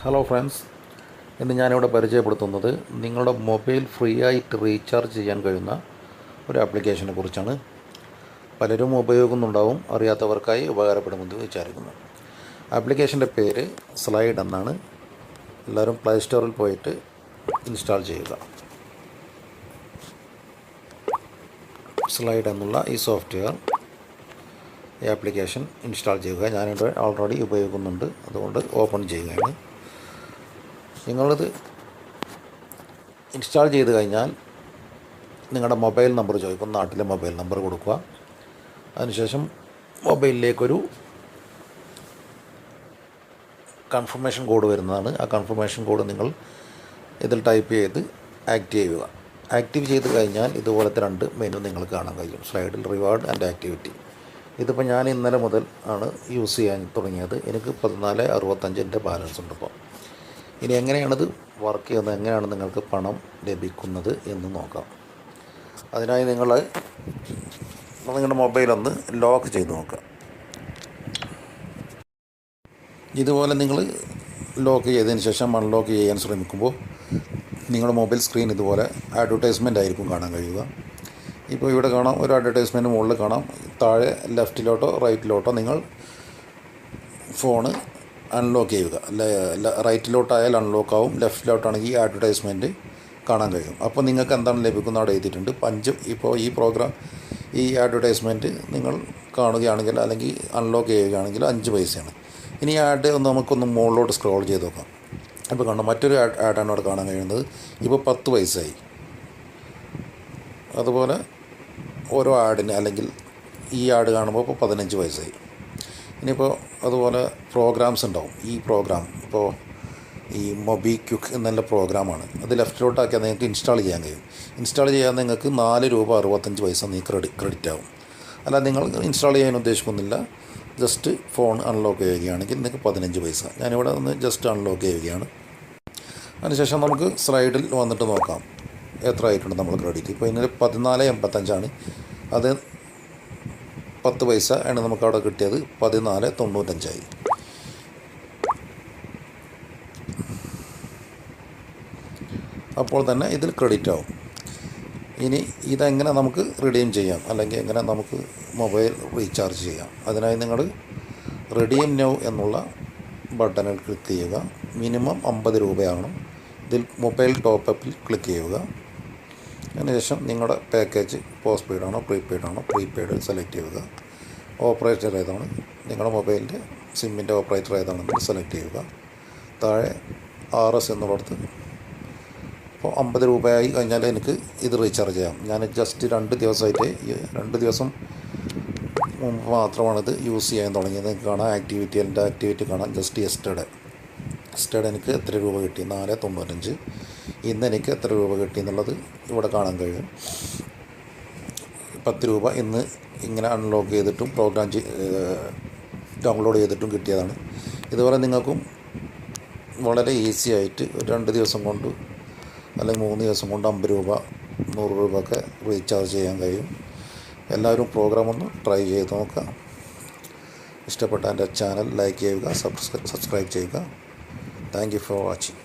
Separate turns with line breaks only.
Hello friends, ഇന്ന് ഞാനിവിടെ പരിചയപ്പെടുത്തുന്നത് നിങ്ങളുടെ മൊബൈൽ ഫ്രീ ആയിട്ട് റീചാർജ് ചെയ്യാൻ കഴിയുന്ന ഒരു ആപ്ലിക്കേഷനെ കുറിച്ചാണ്. പലരും ഉപയോഗിക്കുന്നുണ്ടാവും, അറിയാത്തവർക്കായി ഉപകാരപ്പെടുമെന്ന് വിചാരിക്കുന്നു. ആപ്ലിക്കേഷൻ്റെ പേര് സ്ലൈഡ് എന്നാണ്. എല്ലാവരും പ്ലേ സ്റ്റോറിൽ പോയിട്ട് ഇൻസ്റ്റാൾ ചെയ്യുക. സ്ലൈഡ് എന്നുള്ള ഈ സോഫ്റ്റ്വെയർ, ഈ ആപ്ലിക്കേഷൻ ഇൻസ്റ്റാൾ ചെയ്യുക. ഞാനിവിടെ ഓൾറെഡി ഉപയോഗിക്കുന്നുണ്ട്, അതുകൊണ്ട് ഓപ്പൺ ചെയ്യുകയാണ്. നിങ്ങളിത് ഇൻസ്റ്റാൾ ചെയ്ത് കഴിഞ്ഞാൽ നിങ്ങളുടെ മൊബൈൽ നമ്പർ ചോദിക്കും. നാട്ടിലെ മൊബൈൽ നമ്പർ കൊടുക്കുക. അതിനുശേഷം മൊബൈലിലേക്കൊരു കൺഫർമേഷൻ കോഡ് വരുന്നതാണ്. ആ കൺഫർമേഷൻ കോഡ് നിങ്ങൾ ഇതിൽ ടൈപ്പ് ചെയ്ത് ആക്റ്റീവ് ചെയ്യുക. ആക്റ്റീവ് ചെയ്ത് കഴിഞ്ഞാൽ ഇതുപോലത്തെ രണ്ട് മെനു നിങ്ങൾക്ക് കാണാൻ കഴിയും. സ്ലൈഡിൽ റിവാർഡ് ആൻഡ് ആക്ടിവിറ്റി. ഇതിപ്പോൾ ഞാൻ ഇന്നലെ മുതൽ ആണ് യൂസ് ചെയ്യാൻ തുടങ്ങിയത്. എനിക്ക് 14.65 ബാലൻസ് ഉണ്ട്. ഇപ്പോൾ ഇനി എങ്ങനെയാണത് വർക്ക് ചെയ്യുന്നത്, എങ്ങനെയാണ് നിങ്ങൾക്ക് പണം ലഭിക്കുന്നത് എന്ന് നോക്കാം. അതിനായി നിങ്ങളുടെ മൊബൈലൊന്ന് ലോക്ക് ചെയ്ത് നോക്കുക. ഇതുപോലെ നിങ്ങൾ ലോക്ക് ചെയ്തതിന് ശേഷം അൺലോക്ക് ചെയ്യാൻ ശ്രമിക്കുമ്പോൾ നിങ്ങളുടെ മൊബൈൽ സ്ക്രീൻ ഇതുപോലെ അഡ്വർടൈസ്മെൻ്റ് ആയിരിക്കും കാണാൻ കഴിയുക. ഇപ്പോൾ ഇവിടെ കാണാം, ഒരു അഡ്വർടൈസ്മെൻറ്റ് മുകളിൽ കാണാം. താഴെ ലെഫ്റ്റിലോട്ടോ റൈറ്റിലോട്ടോ നിങ്ങൾ ഫോണ് അൺലോക്ക് ചെയ്യുക. റൈറ്റിലോട്ടായാൽ അൺലോക്ക് ആവും, ലെഫ്റ്റിലോട്ടാണെങ്കിൽ ഈ അഡ്വർടൈസ്മെൻറ്റ് കാണാൻ കഴിയും. അപ്പോൾ നിങ്ങൾക്ക് എന്താണ് ലഭിക്കുന്നത് അവിടെ എഴുതിയിട്ടുണ്ട്. ഇപ്പോൾ ഈ അഡ്വർടൈസ്മെൻറ്റ് നിങ്ങൾ കാണുകയാണെങ്കിൽ അല്ലെങ്കിൽ അൺലോക്ക് ചെയ്യുകയാണെങ്കിൽ 5 പൈസയാണ്. ഇനി ഈ ആഡ് നമുക്കൊന്ന് മുകളിലോട്ട് സ്ക്രോൾ ചെയ്ത് നോക്കാം. അപ്പോൾ കാണാം, മറ്റൊരു ആഡാണ് അവിടെ കാണാൻ കഴിയുന്നത്. ഇപ്പോൾ 10 പൈസയായി. അതുപോലെ ഓരോ ആഡിന് അല്ലെങ്കിൽ ഈ ആഡ് കാണുമ്പോൾ ഇപ്പോൾ 15 പൈസയായി. ഇനിയിപ്പോൾ അതുപോലെ പ്രോഗ്രാംസ് ഉണ്ടാവും. ഈ പ്രോഗ്രാം ഇപ്പോൾ ഈ മൊബിക്വിക്ക് എന്നുള്ള പ്രോഗ്രാമാണ്. അത് ലെഫ്റ്റിലോട്ടാക്കിയാൽ നിങ്ങൾക്ക് ഇൻസ്റ്റാൾ ചെയ്യാൻ കഴിയും. ഇൻസ്റ്റാൾ ചെയ്യാൻ നിങ്ങൾക്ക് ₹4.65 നിങ്ങൾക്ക് ക്രെഡിറ്റ് ആവും. അല്ല, നിങ്ങൾ ഇൻസ്റ്റാൾ ചെയ്യാൻ ഉദ്ദേശിക്കുന്നില്ല, ജസ്റ്റ് ഫോൺ അൺലോക്ക് ചെയ്യുകയാണെങ്കിൽ നിങ്ങൾക്ക് 15 പൈസ. ഞാനിവിടെ ഒന്ന് ജസ്റ്റ് അൺലോക്ക് ചെയ്യുകയാണ്. അതിനുശേഷം നമുക്ക് സ്ലൈഡിൽ വന്നിട്ട് നോക്കാം എത്ര ആയിട്ടുണ്ട് നമ്മൾ ക്രെഡിറ്റ്. ഇപ്പോൾ ഇതിന് 14.85 അത് 10 പൈസ ആണ് നമുക്കവിടെ കിട്ടിയത്. 14.95. അപ്പോൾ തന്നെ ഇതിൽ ക്രെഡിറ്റ് ആവും. ഇനി ഇതെങ്ങനെ നമുക്ക് റിഡീം ചെയ്യാം, അല്ലെങ്കിൽ എങ്ങനെ നമുക്ക് മൊബൈൽ റീചാർജ് ചെയ്യാം. അതിനായി നിങ്ങൾ റിഡീം നൗ എന്നുള്ള ബട്ടണിൽ ക്ലിക്ക് ചെയ്യുക. മിനിമം 50 രൂപയാണ്. ഇതിൽ മൊബൈൽ ടോപ്പപ്പിൽ ക്ലിക്ക് ചെയ്യുക. അതിനുശേഷം നിങ്ങളുടെ പാക്കേജ് പോസ്റ്റ് പെയ്ഡാണോ പ്രീപെയ്ഡാണോ, പ്രീപെയ്ഡ് സെലക്ട് ചെയ്യുക. ഓപ്പറേറ്റർ ഏതാണ്, നിങ്ങളുടെ മൊബൈലിൻ്റെ സിമ്മിൻ്റെ ഓപ്പറേറ്റർ ഏതാണെന്ന് സെലക്ട് ചെയ്യുക. താഴെ RS എന്നുള്ളിടത്ത് ഇപ്പോൾ 50 രൂപയായി കഴിഞ്ഞാൽ എനിക്ക് ഇത് റീചാർജ് ചെയ്യാം. ഞാൻ ജസ്റ്റ് 2 ദിവസമായിട്ട് 2 ദിവസം മുമ്പ് മാത്രമാണ് ഇത് യൂസ് ചെയ്യാൻ തുടങ്ങിയത്. നിങ്ങൾക്ക് കാണാം എൻ്റെ ആക്ടിവിറ്റി കാണാം. ജസ്റ്റ് യെസ്റ്റർഡേ എനിക്ക് എത്ര രൂപ കിട്ടി, 4.95. ഇന്ന് എനിക്ക് എത്ര രൂപ കിട്ടി എന്നുള്ളത് ഇവിടെ കാണാൻ കഴിയും. 10 രൂപ ഇന്ന് ഇങ്ങനെ അൺലോക്ക് ചെയ്തിട്ടും പ്രോഗ്രാം ഡൗൺലോഡ് ചെയ്തിട്ടും കിട്ടിയതാണ്. ഇതുപോലെ നിങ്ങൾക്കും വളരെ ഈസി ആയിട്ട് 2 ദിവസം കൊണ്ട് അല്ലെങ്കിൽ 3 ദിവസം കൊണ്ട് 50 രൂപ 100 രൂപ ഒക്കെ റീചാർജ് ചെയ്യാൻ കഴിയും. എല്ലാവരും പ്രോഗ്രാം ഒന്ന് ട്രൈ ചെയ്ത് നോക്കാം. ഇഷ്ടപ്പെട്ട എൻ്റെ ചാനൽ ലൈക്ക് ചെയ്യുക, സബ്സ്ക്രൈബ് ചെയ്യുക. Thank you for watching.